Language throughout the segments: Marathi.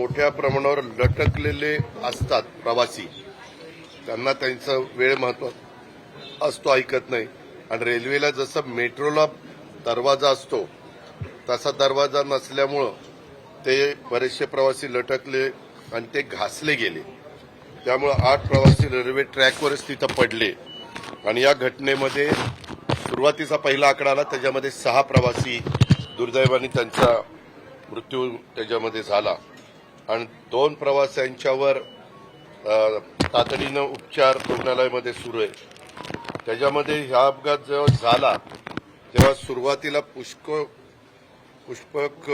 मोठ्या प्रमाणावर लटकलेले असतात प्रवासी, त्यांना त्यांचा वेळ महत्व असतो, ऐकत नाही. आणि रेल्वेला जसं मेट्रोला दरवाजा असतो तसा दरवाजा नसल्यामुळं ते बरेचसे प्रवासी लटकले आणि ते घासले गेले. त्यामुळे 8 प्रवासी रेल्वे ट्रॅकवरच तिथं पडले. आणि या घटनेमध्ये सुरुवातीचा पहिला आकडा आला, त्याच्यामध्ये 6 प्रवासी दुर्दैवाने त्यांचा मृत्यू त्याच्यामध्ये झाला आणि 2 प्रवाशांच्यावर तातडीनं उपचार रुग्णालयामध्ये सुरू आहे. त्याच्यामध्ये हा अपघात जेव्हा झाला तेव्हा सुरुवातीला पुष्पक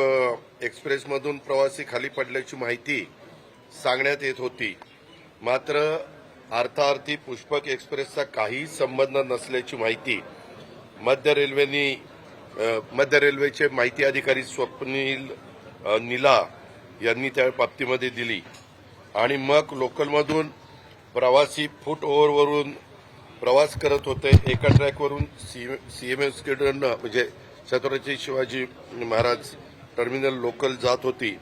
एक्सप्रेसमधून प्रवासी खाली पडल्याची माहिती सांगण्यात येत होती. मात्र अर्थार्थी पुष्पक एक्सप्रेसचा काहीही संबंध नसल्याची माहिती मध्य रेल्वेचे माहिती अधिकारी स्वप्नील निला यांनी त्या बाबतीमध्ये दिली. आणि मग लोकलमधून प्रवासी फूट ओव्हरवरून प्रवास करत होते. एका ट्रॅकवरून सीएमएसकडून म्हणजे छत्रपती शिवाजी महाराज टर्मिनल लोकल जात होती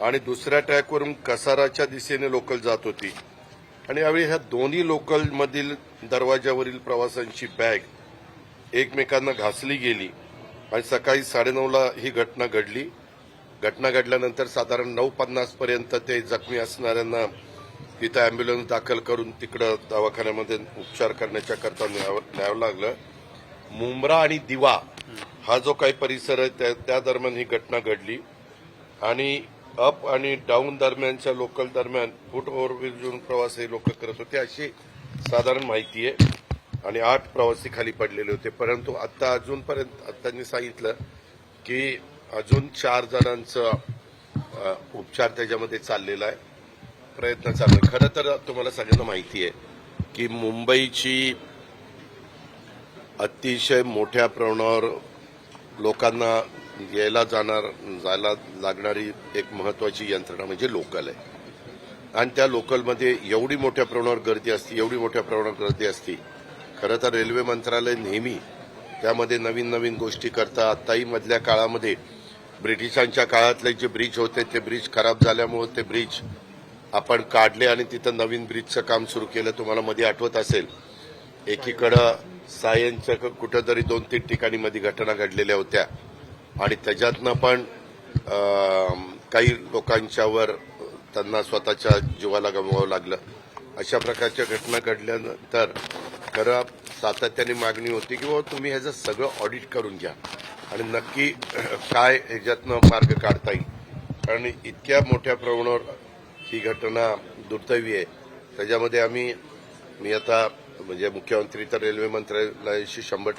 आणि दुसऱ्या ट्रॅकवरून कसाराच्या दिशेने लोकल जात होती. आणि यावेळी ह्या दोन्ही लोकलमधील दरवाजावरील प्रवाशांची बॅग एकमेकांना घासली गेली आणि सकाळी 9:30ला ही घटना घडली. घटना घडल्यानंतर साधारण 9:50 पर्यंत ते जखमी असणाऱ्यांना तिथं अँब्युलन्स दाखल करून तिकडं दवाखान्यामध्ये उपचार करण्याच्या करता न्यावं लागलं. मुंब्रा आणि दिवा हा जो काही परिसर आहे त्या दरम्यान ही घटना घडली. आणि अप आणि डाऊन दरम्यानच्या लोकल दरम्यान फूट ओव्हरब्रिजवरून प्रवास हे लोक करत होते अशी साधारण माहिती आहे. आणि 8 प्रवासी खाली पडलेले होते. परंतु आता अजूनपर्यंत त्यांनी सांगितलं की अजून 4 जणांचा उपचार त्याच्यामध्ये चाललेला आहे, प्रयत्न चालू आहे. खरं तर तुम्हाला सगळ्यांना माहिती आहे की मुंबईची अतिशय मोठ्या प्रमाणावर लोकांना जायला लागणारी एक महत्वाची यंत्रणा म्हणजे लोकल आहे. आणि त्या लोकलमध्ये एवढी मोठ्या प्रमाणावर गर्दी असते. खरं तर रेल्वे मंत्रालय नेहमी त्यामध्ये नवीन नवीन गोष्टी करतं. आताही मधल्या काळामध्ये ब्रिटिशांच्या काळातले जे ब्रिज होते ते ब्रिज खराब झाल्यामुळे ते ब्रिज आपण काढले आणि तिथं नवीन ब्रिजचं काम सुरू केलं. तुम्हाला मध्ये आठवत असेल, एकीकडं सायनच्या कुठंतरी 2-3 ठिकाणी मध्ये घटना घडलेल्या होत्या आणि त्याच्यातनं पण काही लोकांच्यावर त्यांना स्वतःच्या जीवाला गमवावं लागलं. अशा प्रकारच्या घटना घडल्यानंतर खरं सातत्याने मागणी होती की तुम्ही ह्याचं सगळं ऑडिट करून घ्या आणि नक्की काय ह्याच्यातनं मार्ग काढता येईल. कारण इतक्या मोठ्या प्रमाणावर ही घटना दुर्दैवी आहे. त्याच्यामध्ये मी आता म्हणजे मुख्यमंत्री तर रेल्वे मंत्रालयाशी 100%